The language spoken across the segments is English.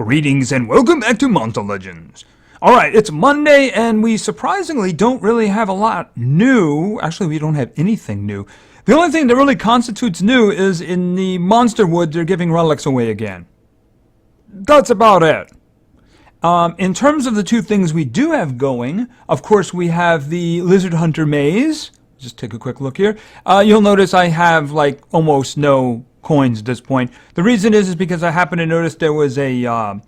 Greetings and welcome back to Monster Legends. Alright, it's Monday and we surprisingly don't really have a lot new. Actually, we don't have anything new. The only thing that really constitutes new is in the Monster Wood, they're giving relics away again. That's about it. In terms of the two things we do have going, of course we have the Lizard Hunter Maze. Just take a quick look here. You'll notice I have like almost no coins at this point. The reason is because I happen to notice there was a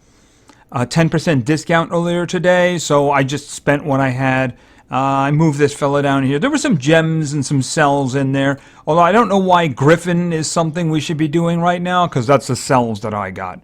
10% discount earlier today, so I just spent what I had. I moved this fella down here. There were some gems and some cells in there, although I don't know why Griffin is something we should be doing right now, because that's the cells that I got.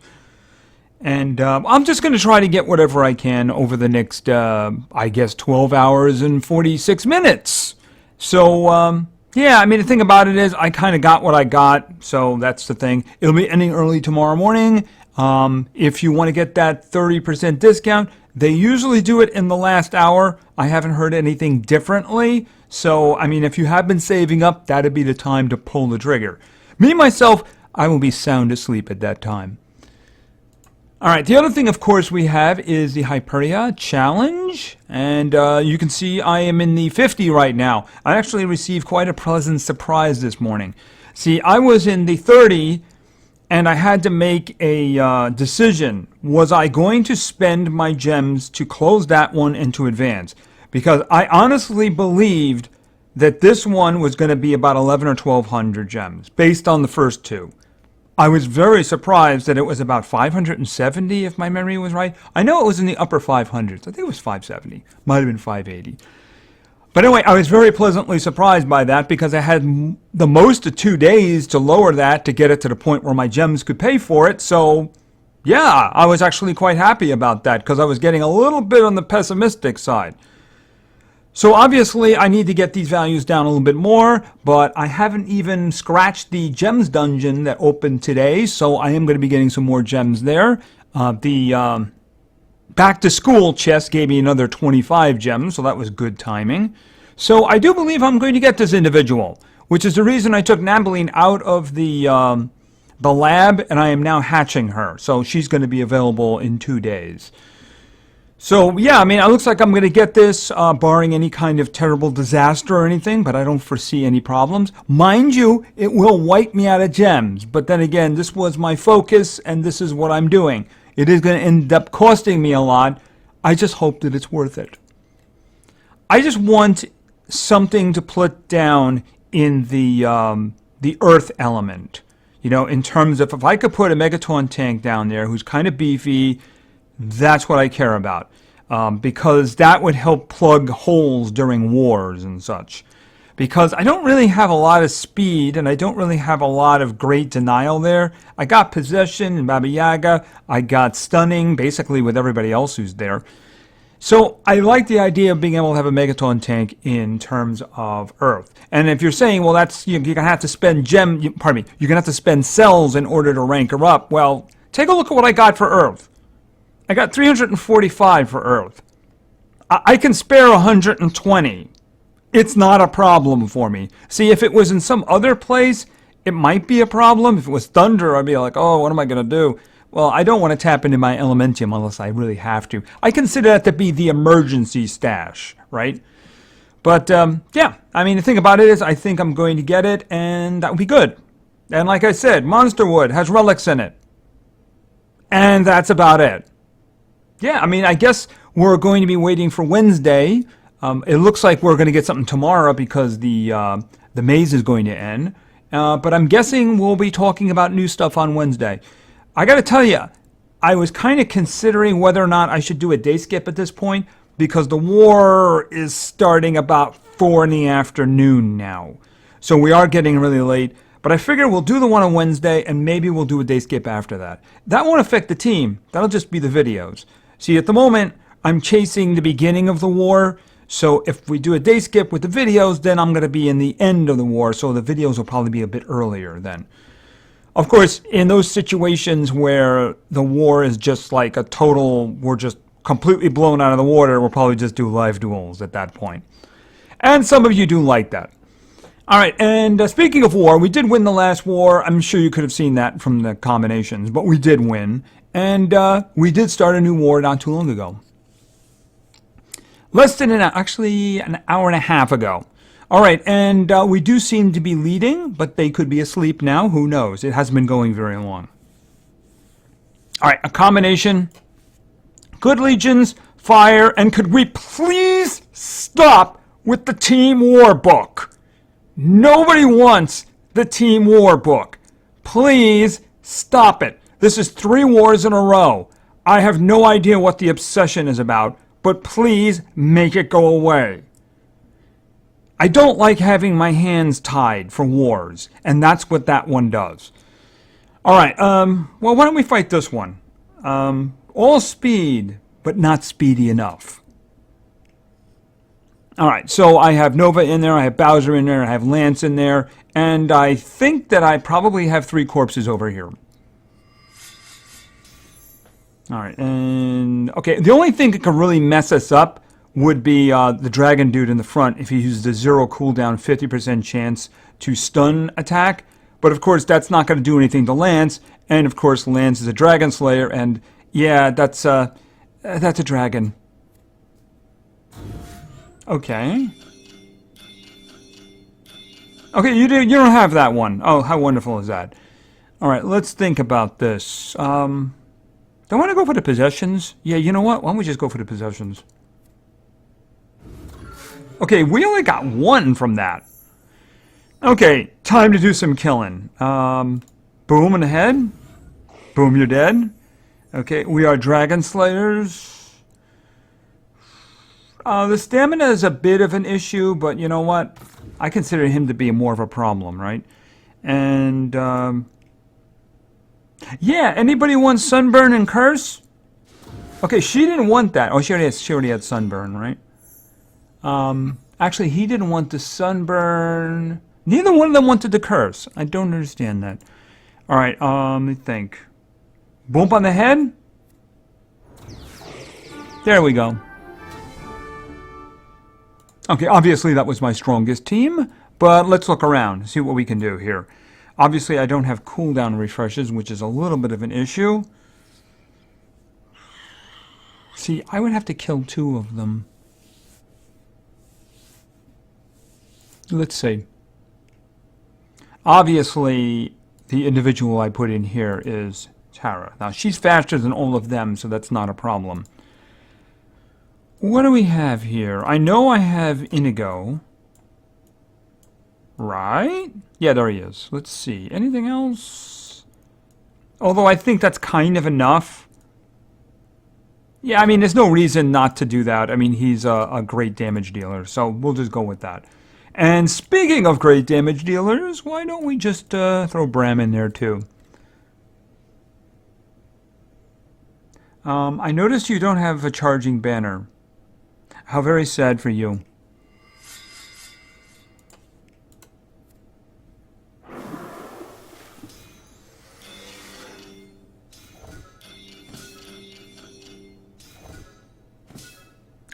And I'm just going to try to get whatever I can over the next, I guess, 12 hours and 46 minutes. So, yeah, I mean, the thing about it is I kind of got what I got, so that's the thing. It'll be ending early tomorrow morning. If you want to get that 30% discount, they usually do it in the last hour. I haven't heard anything differently. So, I mean, if you have been saving up, that'd be the time to pull the trigger. Me, myself, I will be sound asleep at that time. All right, the other thing, of course, we have is the Hyperia challenge. And you can see I am in the 50 right now. I actually received quite a pleasant surprise this morning. See, I was in the 30, and I had to make a decision. Was I going to spend my gems to close that one and to advance? Because I honestly believed that this one was going to be about 11 or 1200 gems, based on the first two. I was very surprised that it was about 570, if my memory was right. I know it was in the upper 500s. I think it was 570. Might have been 580. But anyway, I was very pleasantly surprised by that because I had the most of 2 days to lower that to get it to the point where my gems could pay for it. So, yeah, I was actually quite happy about that because I was getting a little bit on the pessimistic side. So obviously I need to get these values down a little bit more, but I haven't even scratched the gems dungeon that opened today, so I am going to be getting some more gems there. The back to school chest gave me another 25 gems, so that was good timing. So I do believe I'm going to get this individual, which is the reason I took Nambaline out of the lab, and I am now hatching her. So she's going to be available in 2 days. So, yeah, I mean, it looks like I'm going to get this, barring any kind of terrible disaster or anything, but I don't foresee any problems. Mind you, it will wipe me out of gems, but then again, this was my focus, and this is what I'm doing. It is going to end up costing me a lot. I just hope that it's worth it. I just want something to put down in the Earth element. You know, in terms of if I could put a Megaton tank down there who's kind of beefy, that's what I care about, because that would help plug holes during wars and such. Because I don't really have a lot of speed, and I don't really have a lot of great denial there. I got possession and Baba Yaga. I got stunning, basically with everybody else who's there. So I like the idea of being able to have a Megaton tank in terms of Earth. And if you're saying, well, that's you're gonna have to spend you're gonna have to spend cells in order to rank her up. Well, take a look at what I got for Earth. I got 345 for Earth. I can spare 120. It's not a problem for me. See, if it was in some other place, it might be a problem. If it was Thunder, I'd be like, oh, what am I going to do? Well, I don't want to tap into my Elementium unless I really have to. I consider that to be the emergency stash, right? But, yeah, I mean, the thing about it is I think I'm going to get it, and that would be good. And like I said, Monster Wood has relics in it. And that's about it. Yeah, I mean, I guess we're going to be waiting for Wednesday. It looks like we're going to get something tomorrow because the maze is going to end. But I'm guessing we'll be talking about new stuff on Wednesday. I got to tell you, I was kind of considering whether or not I should do a day skip at this point because the war is starting about 4 in the afternoon now. So we are getting really late. But I figure we'll do the one on Wednesday and maybe we'll do a day skip after that. That won't affect the team. That'll just be the videos. See, at the moment, I'm chasing the beginning of the war, so if we do a day skip with the videos, then I'm going to be in the end of the war, so the videos will probably be a bit earlier then. Of course, in those situations where the war is just like a total, we're just completely blown out of the water, we'll probably just do live duels at that point. And some of you do like that. All right, and speaking of war, we did win the last war. I'm sure you could have seen that from the combinations, but we did win. And we did start a new war not too long ago. Less than actually an hour and a half ago. All right, and we do seem to be leading, but they could be asleep now. Who knows? It hasn't been going very long. All right, a combination. Good legions, fire, and could we please stop with the Team War book? Nobody wants the Team War book. Please stop it. This is 3 wars in a row. I have no idea what the obsession is about, but please make it go away. I don't like having my hands tied for wars, and that's what that one does. All right, well, why don't we fight this one? All speed, but not speedy enough. All right, so I have Nova in there, I have Bowser in there, I have Lance in there, and I think that I probably have 3 corpses over here. All right, and okay, the only thing that could really mess us up would be the dragon dude in the front if he uses the 0 cooldown 50% chance to stun attack. But of course, that's not going to do anything to Lance, and of course, Lance is a dragon slayer, and yeah, that's a dragon. Okay. Okay, you don't have that one. Oh, how wonderful is that? All right, let's think about this. Do I want to go for the possessions? Yeah, you know what? Why don't we just go for the possessions? Okay, we only got 1 from that. Okay, time to do some killing. Boom in the head. Boom, you're dead. Okay, we are dragon slayers. The stamina is a bit of an issue, but you know what? I consider him to be more of a problem, right? And, yeah, anybody want Sunburn and Curse? Okay, she didn't want that. Oh, she already had Sunburn, right? Actually, he didn't want the Sunburn. Neither one of them wanted the Curse. I don't understand that. All right, let me think. Bump on the head? There we go. Okay, obviously that was my strongest team, but let's look around, see what we can do here. Obviously I don't have cooldown refreshes, which is a little bit of an issue. See, I would have to kill 2 of them. Let's see. Obviously, the individual I put in here is Tara. Now, she's faster than all of them, so that's not a problem. What do we have here? I know I have Inigo. Right? Yeah, there he is. Let's see. Anything else? Although I think that's kind of enough. Yeah, I mean, there's no reason not to do that. I mean, he's a great damage dealer, so we'll just go with that. And speaking of great damage dealers, why don't we just throw Bram in there too? I noticed you don't have a charging banner. How very sad for you.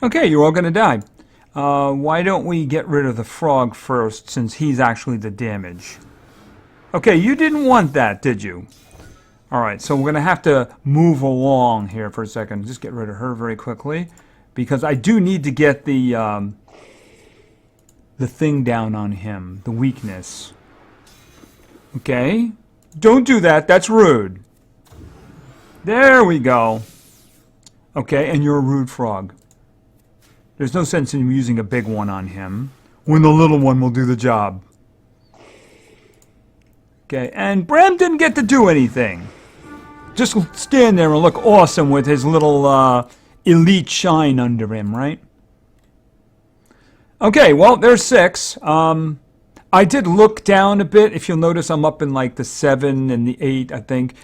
Okay, you're all going to die. Why don't we get rid of the frog first, since he's actually the damage? Okay, you didn't want that, did you? Alright, so we're going to have to move along here for a second. Just get rid of her very quickly, because I do need to get the thing down on him, the weakness. Okay? Don't do that, that's rude. There we go. Okay, and you're a rude frog. There's no sense in using a big one on him when the little one will do the job. Okay, and Bram didn't get to do anything. Just stand there and look awesome with his little elite shine under him, right? Okay, well, there's 6. I did look down a bit. If you'll notice, I'm up in like the 7 and the 8, I think.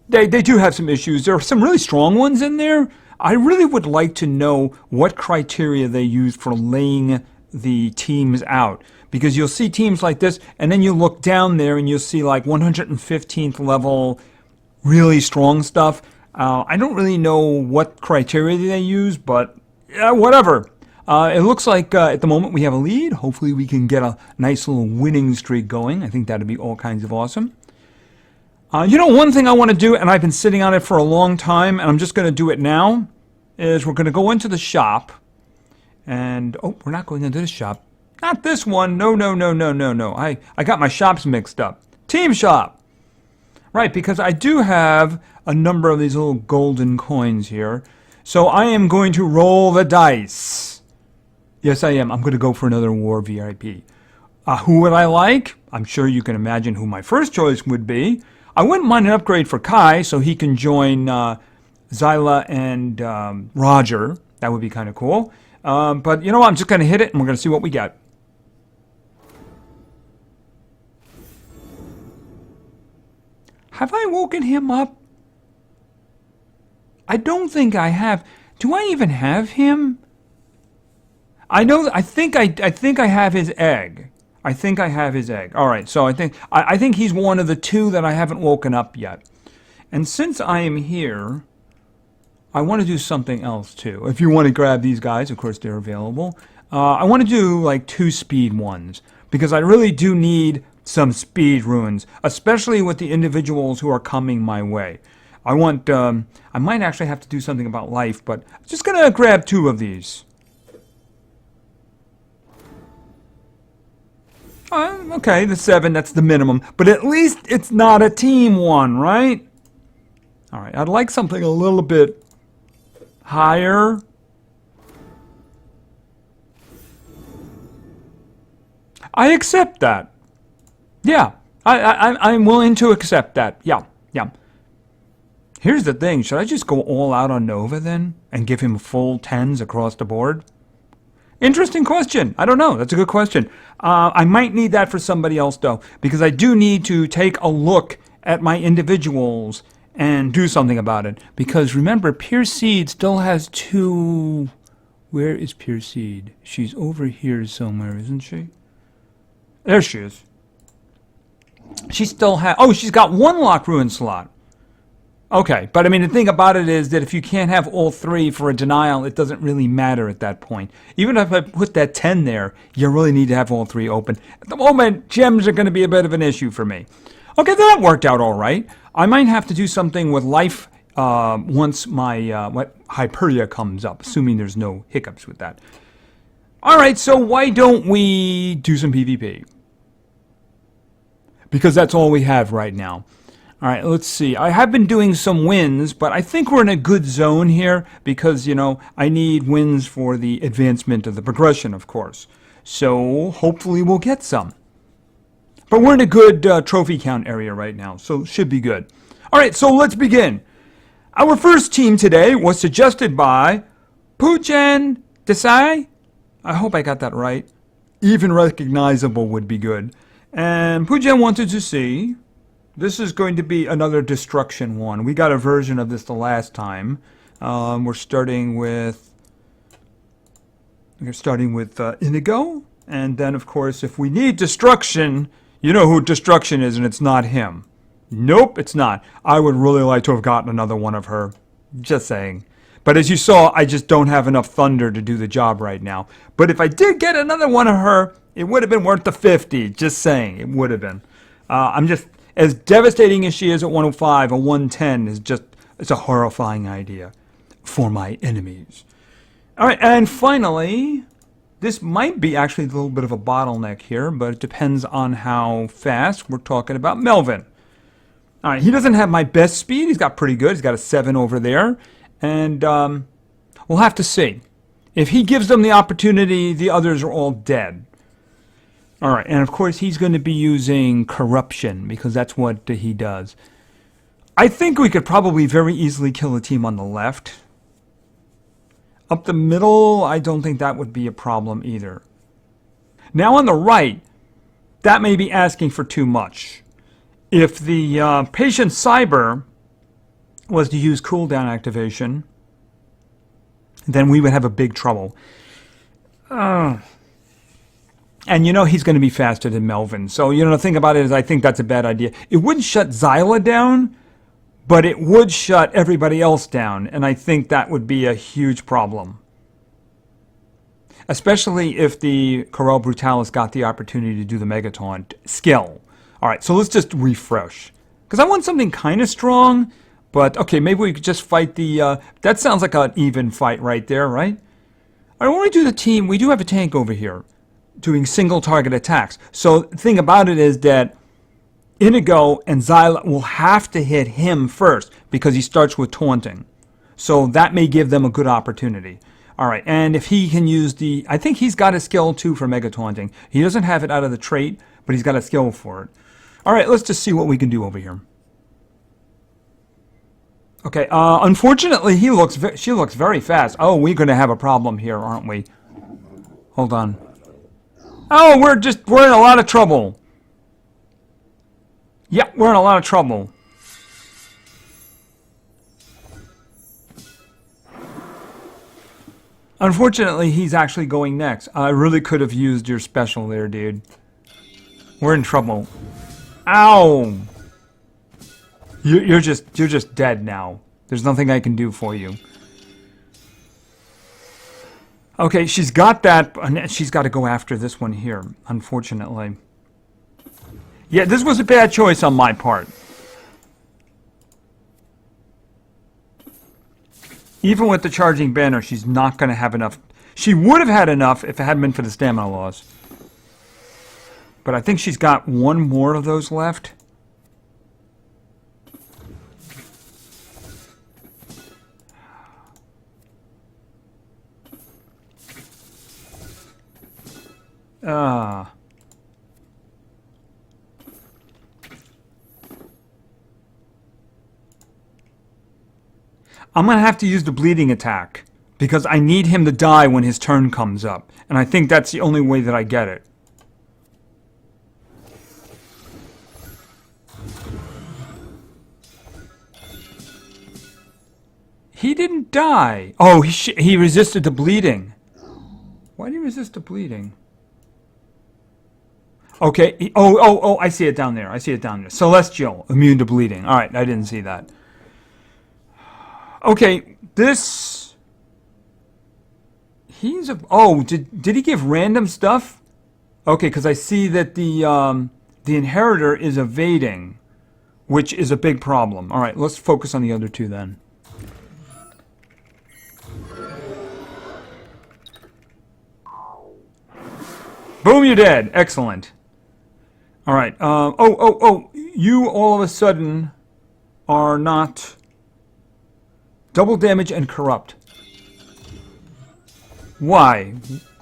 They do have some issues. There are some really strong ones in there. I really would like to know what criteria they use for laying the teams out. Because you'll see teams like this, and then you look down there and you'll see like 115th level, really strong stuff. I don't really know what criteria they use, but whatever. It looks like at the moment we have a lead. Hopefully we can get a nice little winning streak going. I think that'd be all kinds of awesome. One thing I want to do, and I've been sitting on it for a long time, and I'm just going to do it now, is we're going to go into the shop. And, we're not going into the shop. Not this one. No. I got my shops mixed up. Team shop. Right, because I do have a number of these little golden coins here. So I am going to roll the dice. Yes, I am. I'm going to go for another War VIP. Who would I like? I'm sure you can imagine who my first choice would be. I wouldn't mind an upgrade for Kai so he can join Zyla and Roger. That would be kind of cool. But you know what? I'm just going to hit it and we're going to see what we get. Have I woken him up? I don't think I have. Do I even have him? I think I have his egg. I think I have his egg. All right, so I think he's one of the two that I haven't woken up yet. And since I am here, I want to do something else too. If you want to grab these guys, of course they're available. I want to do like 2 speed ones because I really do need some speed runes, especially with the individuals who are coming my way. I might actually have to do something about life, but I'm just going to grab 2 of these. Okay, the 7, that's the minimum. But at least it's not a team one, right? All right, I'd like something a little bit higher. I accept that. Yeah, I'm willing to accept that. Yeah. Here's the thing. Should I just go all out on Nova then? And give him full 10s across the board? Interesting question. I don't know. That's a good question. I might need that for somebody else, though, because I do need to take a look at my individuals and do something about it. Because remember, Pure Seed still has 2... Where is Pure Seed? She's over here somewhere, isn't she? There she is. She still has... Oh, she's got 1 lock ruin slot. Okay, but I mean, the thing about it is that if you can't have all 3 for a denial, it doesn't really matter at that point. Even if I put that 10 there, you really need to have all 3 open. At the moment, gems are going to be a bit of an issue for me. Okay, that worked out all right. I might have to do something with life once my Hyperia comes up, assuming there's no hiccups with that. All right, so why don't we do some PvP? Because that's all we have right now. All right, let's see. I have been doing some wins, but I think we're in a good zone here because, I need wins for the advancement of the progression, of course. So hopefully we'll get some. But we're in a good trophy count area right now, so should be good. All right, so let's begin. Our first team today was suggested by Pujan Desai. I hope I got that right. Even recognizable would be good. And Pujan wanted to see... This is going to be another destruction one. We got a version of this the last time. We're starting with Inigo, and then of course, if we need destruction, you know who destruction is, and it's not him. Nope, it's not. I would really like to have gotten another one of her. Just saying. But as you saw, I just don't have enough thunder to do the job right now. But if I did get another one of her, it would have been worth the 50. Just saying, it would have been. As devastating as she is at 105, a 110 is it's a horrifying idea for my enemies. All right, and finally, this might be actually a little bit of a bottleneck here, but it depends on how fast we're talking about Melvin. All right, he doesn't have my best speed. He's got pretty good. He's got a 7 over there, and we'll have to see. If he gives them the opportunity, the others are all dead. All right, and of course he's going to be using corruption because that's what he does. I think we could probably very easily kill a team on the left. Up the middle, I don't think that would be a problem either. Now on the right, that may be asking for too much. If the patient cyber was to use cooldown activation, then we would have a big trouble. And he's going to be faster than Melvin. So, the thing about it is I think that's a bad idea. It wouldn't shut Zyla down, but it would shut everybody else down. And I think that would be a huge problem. especially if the Corel Brutalis got the opportunity to do the Mega Taunt skill. All right, so let's just refresh. Because I want something kind of strong, but okay, maybe we could just fight the... that sounds like an even fight right there, right? I want to do the team. We do have a tank over here doing single target attacks. So the thing about it is that Inigo and Xyla will have to hit him first because he starts with taunting. So that may give them a good opportunity. All right, and if he can use the... I think he's got a skill too for Mega Taunting. He doesn't have it out of the trait, but he's got a skill for it. All right, let's just see what we can do over here. Okay, unfortunately, she looks very fast. Oh, we're going to have a problem here, aren't we? Hold on. Oh, we're in a lot of trouble. Yeah, we're in a lot of trouble. Unfortunately, he's actually going next. I really could have used your special there, dude. We're in trouble. Ow! You're just dead now. There's nothing I can do for you. Okay, she's got that, and she's got to go after this one here, unfortunately. Yeah, this was a bad choice on my part. Even with the charging banner, she's not going to have enough. She would have had enough if it hadn't been for the stamina loss. But I think she's got one more of those left. I'm going to have to use the bleeding attack because I need him to die when his turn comes up. And I think that's the only way that I get it. He didn't die. Oh, he resisted the bleeding. Why did he resist the bleeding? Okay. Oh, I see it down there. I see it down there. Celestial, immune to bleeding. All right, I didn't see that. Okay, this... He's a... Oh, did he give random stuff? Okay, because I see that the inheritor is evading, which is a big problem. All right, let's focus on the other two then. Boom, you're dead. Excellent. All right. Oh, you all of a sudden are not... Double damage and corrupt. Why?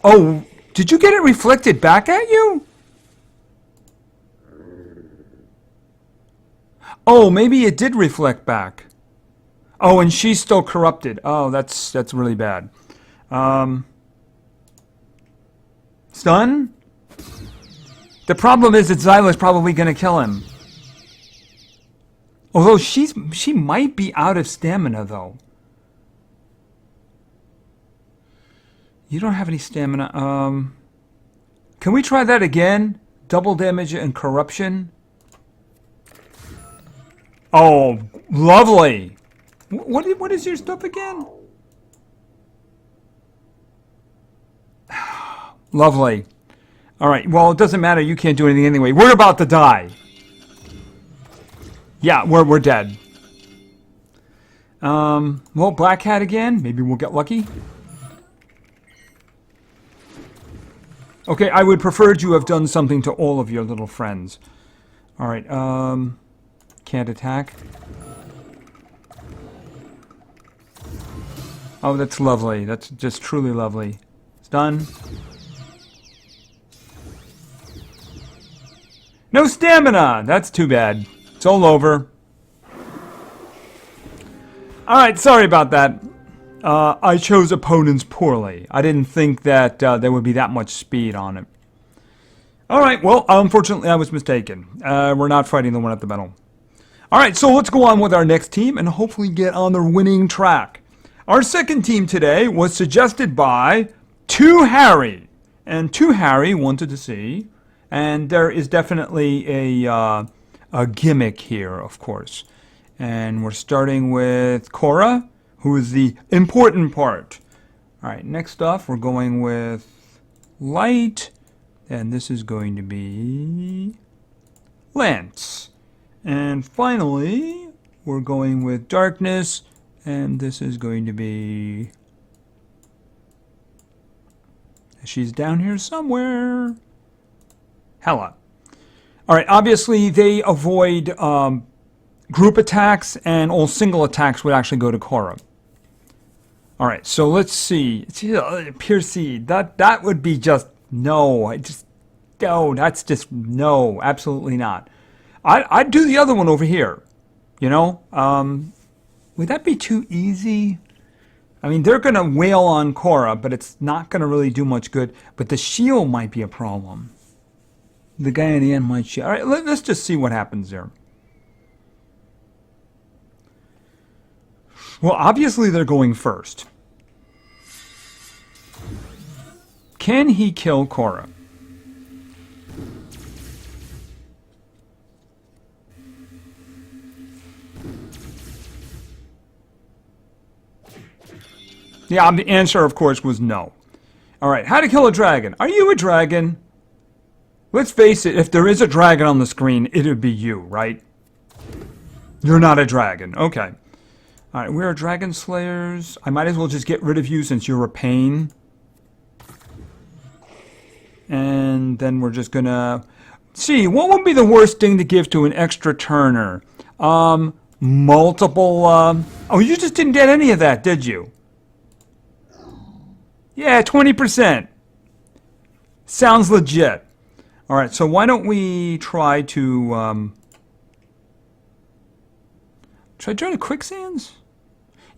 Oh, did you get it reflected back at you? Oh, maybe it did reflect back. Oh, and she's still corrupted. Oh, that's really bad. Stun? The problem is that Xyla's probably going to kill him. Although she might be out of stamina, though. You don't have any stamina. Can we try that again? Double damage and corruption. Oh, lovely. What is your stuff again? Lovely. All right. Well, it doesn't matter. You can't do anything anyway. We're about to die. Yeah, we're dead. Well, Black Hat again. Maybe we'll get lucky. Okay, I would prefer you have done something to all of your little friends. All right, can't attack. Oh, that's lovely. That's just truly lovely. It's done. No stamina! That's too bad. It's all over. All right, sorry about that. I chose opponents poorly. I didn't think that there would be that much speed on it. All right, well, unfortunately, I was mistaken. We're not fighting the one at the middle. All right, so let's go on with our next team and hopefully get on the winning track. Our second team today was suggested by 2 Harry. And 2 Harry wanted to see, and there is definitely a gimmick here, of course. And we're starting with Cora, who is the important part. All right, next off, we're going with light, and this is going to be Lance. And finally, we're going with darkness, and this is going to be... She's down here somewhere. Hela. All right, obviously they avoid group attacks, and all single attacks would actually go to Korra. All right, so let's see. Pure Seed. That would be just no. That's just no. Absolutely not. I'd do the other one over here. You know, would that be too easy? I mean, they're gonna wail on Korra, but it's not gonna really do much good. But the shield might be a problem. The guy in the end might shield. All right, let's just see what happens there. Well, obviously they're going first. Can he kill Korra? Yeah, the answer, of course, was no. All right, how to kill a dragon. Are you a dragon? Let's face it, if there is a dragon on the screen, it would be you, right? You're not a dragon. Okay. All right, we're dragon slayers. I might as well just get rid of you since you're a pain. And then we're just gonna see, what would be the worst thing to give to an extra turner? Multiple, oh, you just didn't get any of that, did you? Yeah, 20%. Sounds legit. All right, so why don't we try to, should I try to quicksands?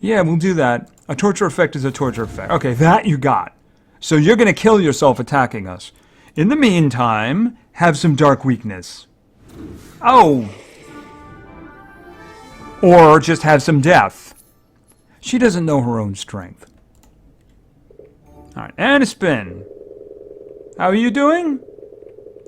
Yeah, we'll do that. A torture effect is a torture effect. Okay, that you got. So you're going to kill yourself attacking us. In the meantime, have some dark weakness. Oh. Or just have some death. She doesn't know her own strength. Alright, and a spin. How are you doing?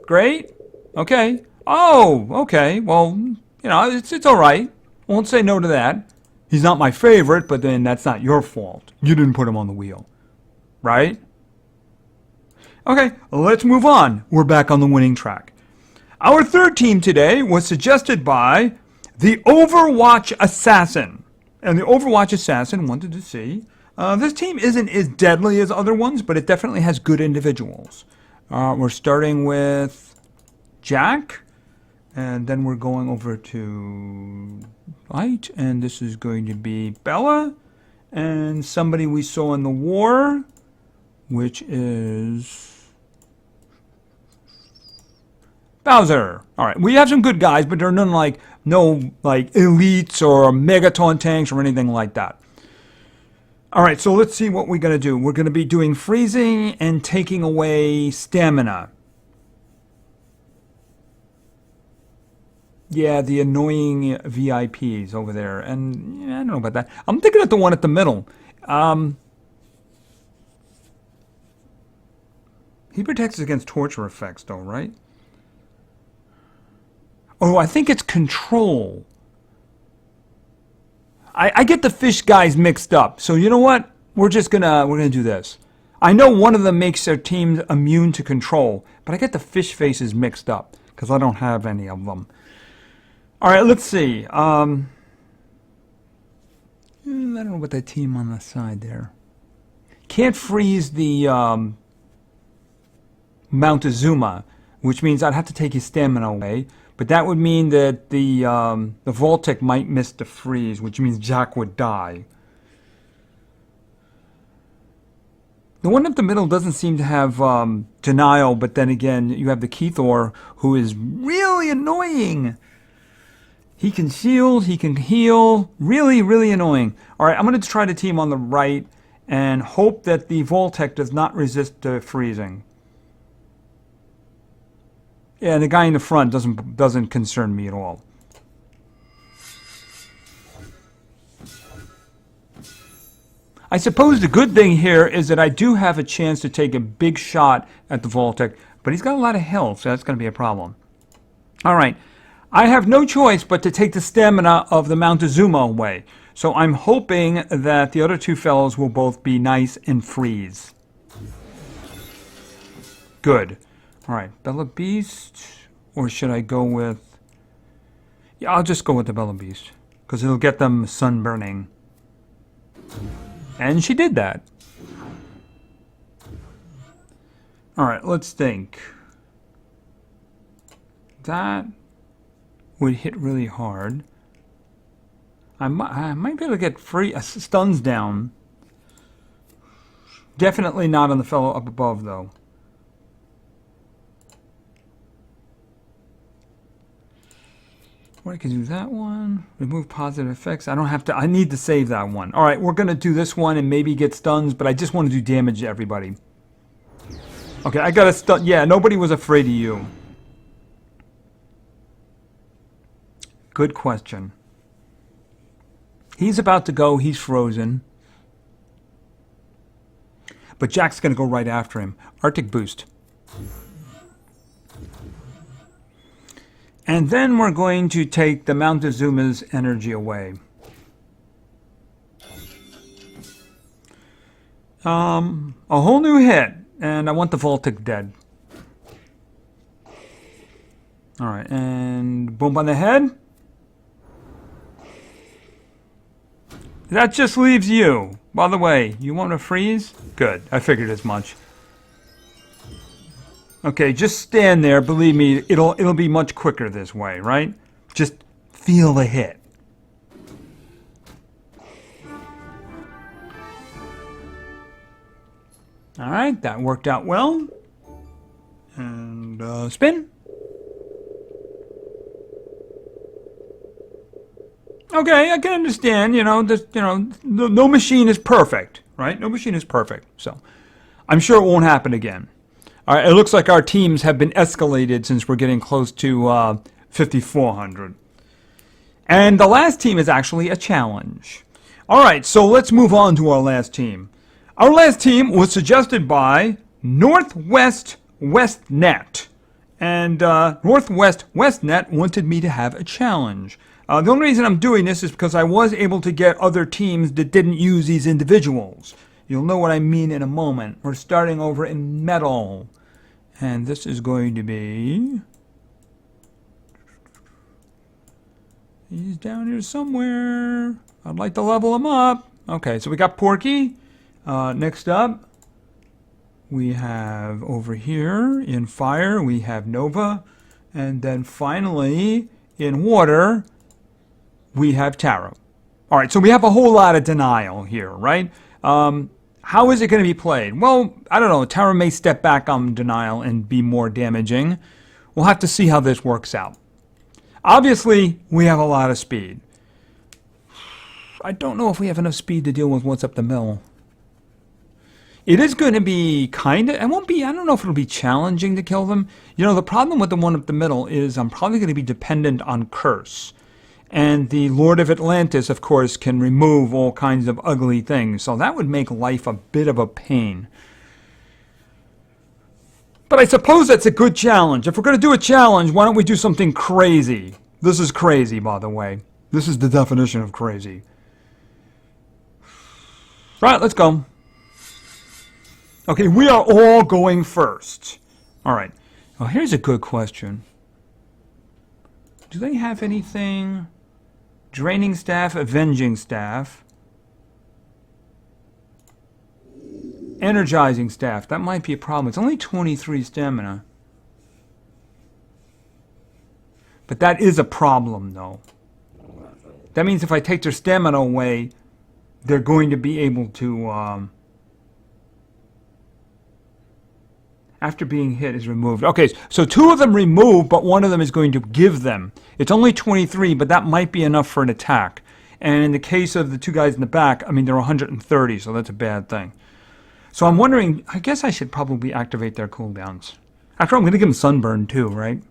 Great? Okay. Oh, okay. Well, you know, it's alright. Won't say no to that. He's not my favorite, but then that's not your fault. You didn't put him on the wheel. Right? Okay, let's move on. We're back on the winning track. Our third team today was suggested by the Overwatch Assassin. And the Overwatch Assassin wanted to see, this team isn't as deadly as other ones, but it definitely has good individuals. We're starting with Jack, and then we're going over to Light, and this is going to be Bella, and somebody we saw in the war, which is Bowser. All right, we have some good guys, but they're none like elites or megaton tanks or anything like that. All right, so let's see what we're going to do. We're going to be doing freezing and taking away stamina. Yeah, the annoying VIPs over there. And yeah, I don't know about that. I'm thinking of the one at the middle. He protects against torture effects, though, right? Oh, I think it's control. I get the fish guys mixed up. So you know what? We're gonna do this. I know one of them makes their team immune to control, but I get the fish faces mixed up because I don't have any of them. All right, let's see. I don't know about that team on the side there. Can't freeze the Montezuma, which means I'd have to take his stamina away. But that would mean that the Voltic might miss the freeze, which means Jack would die. The one up the middle doesn't seem to have denial, but then again, you have the Kethor, who is really annoying. He can shield, he can heal. Really, really annoying. All right, I'm going to try to team on the right and hope that the Voltic does not resist freezing. Yeah, the guy in the front doesn't concern me at all. I suppose the good thing here is that I do have a chance to take a big shot at the Voltic, but he's got a lot of health, so that's going to be a problem. All right, I have no choice but to take the stamina of the Montezuma away. So I'm hoping that the other two fellows will both be nice and freeze. Good. All right, Bella Beast, or should I go with... Yeah, I'll just go with the Bella Beast, because it'll get them sunburning. And she did that. All right, let's think. That would hit really hard. I might be able to get stuns down. Definitely not on the fellow up above, though. Or I can do that one. Remove positive effects. I don't have to. I need to save that one. All right, we're going to do this one and maybe get stuns, but I just want to do damage to everybody. Okay, I got a stun. Yeah, nobody was afraid of you. Good question. He's about to go. He's frozen. But Jack's going to go right after him. Arctic Boost. And then we're going to take the Montezuma's energy away. A whole new hit. And I want the Voltic dead. Alright, and boom on the head. That just leaves you. By the way, you want to freeze? Good, I figured as much. Okay, just stand there. Believe me, it'll be much quicker this way, right? Just feel the hit. All right, that worked out well. And spin. Okay, I can understand. No machine is perfect, right? No machine is perfect, so I'm sure it won't happen again. All right, it looks like our teams have been escalated since we're getting close to 5,400. And the last team is actually a challenge. All right, so let's move on to our last team. Our last team was suggested by Northwest WestNet. And Northwest WestNet wanted me to have a challenge. The only reason I'm doing this is because I was able to get other teams that didn't use these individuals. You'll know what I mean in a moment. We're starting over in metal. And this is going to be... He's down here somewhere. I'd like to level him up. Okay, so we got Porky. Next up, we have over here in fire, we have Nova. And then finally, in water, we have Taro. All right, so we have a whole lot of denial here, right? How is it going to be played? Well, I don't know. Taro may step back on denial and be more damaging. We'll have to see how this works out. Obviously, we have a lot of speed. I don't know if we have enough speed to deal with what's up the middle. It is going to be kind of, I don't know if it'll be challenging to kill them. The problem with the one up the middle is I'm probably going to be dependent on Curse. And the Lord of Atlantis, of course, can remove all kinds of ugly things. So that would make life a bit of a pain. But I suppose that's a good challenge. If we're going to do a challenge, why don't we do something crazy? This is crazy, by the way. This is the definition of crazy. Right, let's go. Okay, we are all going first. All right. Well, here's a good question. Do they have anything? Draining Staff, Avenging Staff. Energizing Staff. That might be a problem. It's only 23 stamina. But that is a problem, though. That means if I take their stamina away, they're going to be able to... After being hit is removed. Okay, so 2 of them remove, but 1 of them is going to give them. It's only 23, but that might be enough for an attack. And in the case of the 2 guys in the back, I mean, they're 130, so that's a bad thing. So I'm wondering, I guess I should probably activate their cooldowns. After all, I'm going to give them Sunburn too, right?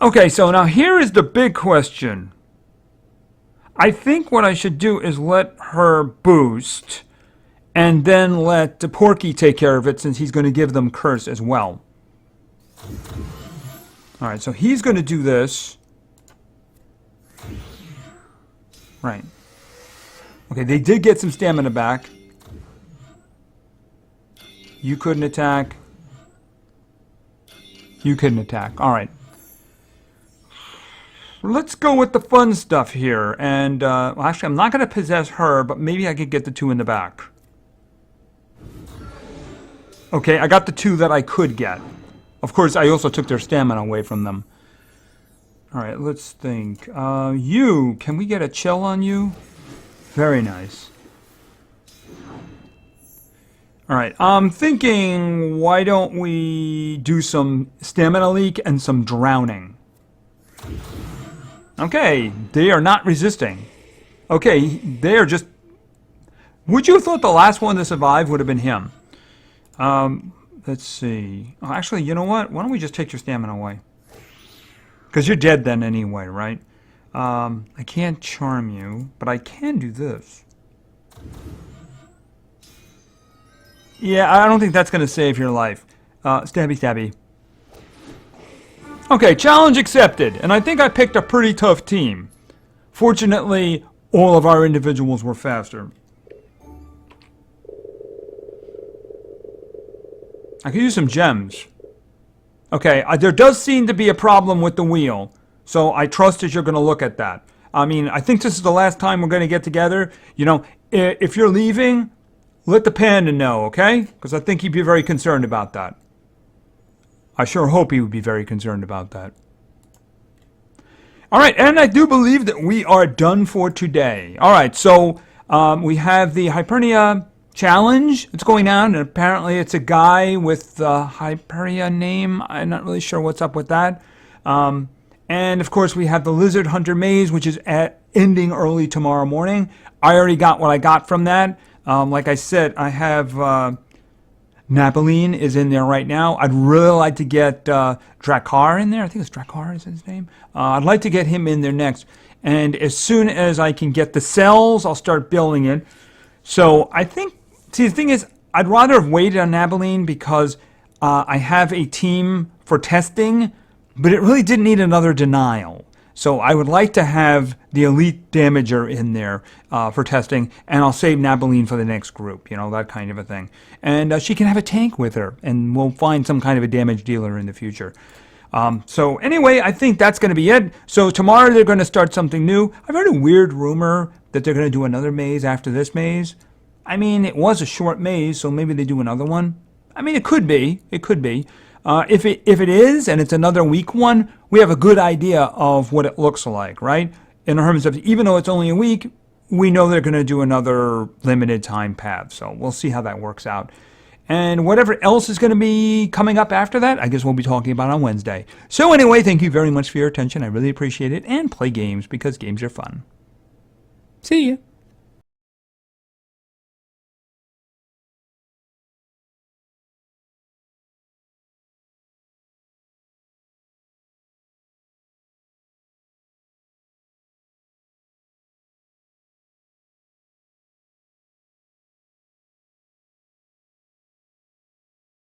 Okay, so now here is the big question. I think what I should do is let her boost... and then let the Porky take care of it since he's going to give them Curse as well. Alright, so he's going to do this. Right. Okay, they did get some stamina back. You couldn't attack. You couldn't attack. All right. Let's go with the fun stuff here. And, well, actually, I'm not going to possess her, but maybe I could get the 2 in the back. Okay, I got the 2 that I could get. Of course, I also took their stamina away from them. All right, let's think. You, can we get a chill on you? Very nice. All right, I'm thinking, why don't we do some stamina leak and some drowning? Okay, they are not resisting. Okay, they are just... Would you have thought the last one to survive would have been him? Let's see. Oh, actually, you know what? Why don't we just take your stamina away? Because you're dead then anyway, right? I can't charm you, but I can do this. Yeah, I don't think that's going to save your life. Stabby, stabby. Okay, challenge accepted. And I think I picked a pretty tough team. Fortunately, all of our individuals were faster. I could use some gems. Okay, there does seem to be a problem with the wheel. So I trust that you're going to look at that. I mean, I think this is the last time we're going to get together. You know, if you're leaving, let the panda know, okay? Because I think he'd be very concerned about that. I sure hope he would be very concerned about that. All right, and I do believe that we are done for today. All right, so we have the Hyperia challenge that's going on, and apparently it's a guy with the Hyperia name. I'm not really sure what's up with that. And of course, we have the Lizard Hunter Maze, which is ending early tomorrow morning. I already got what I got from that. Like I said, I have Napoleon is in there right now. I'd really like to get Drakkar in there. I think it's Drakkar is his name. I'd like to get him in there next. And as soon as I can get the cells, I'll start building it. So I think, see, the thing is, I'd rather have waited on Napoleon because I have a team for testing, but it really didn't need another denial. So I would like to have the elite damager in there for testing, and I'll save Napoleon for the next group, you know, that kind of a thing. And she can have a tank with her, and we'll find some kind of a damage dealer in the future. So anyway, I think that's going to be it. So tomorrow they're going to start something new. I've heard a weird rumor that they're going to do another maze after this maze. I mean, it was a short maze, so maybe they do another one. I mean, it could be. It could be. If it is, and it's another week one, we have a good idea of what it looks like, right? In terms of, even though it's only a week, we know they're going to do another limited time path. So we'll see how that works out. And whatever else is going to be coming up after that, I guess we'll be talking about on Wednesday. So anyway, thank you very much for your attention. I really appreciate it. And play games, because games are fun. See ya.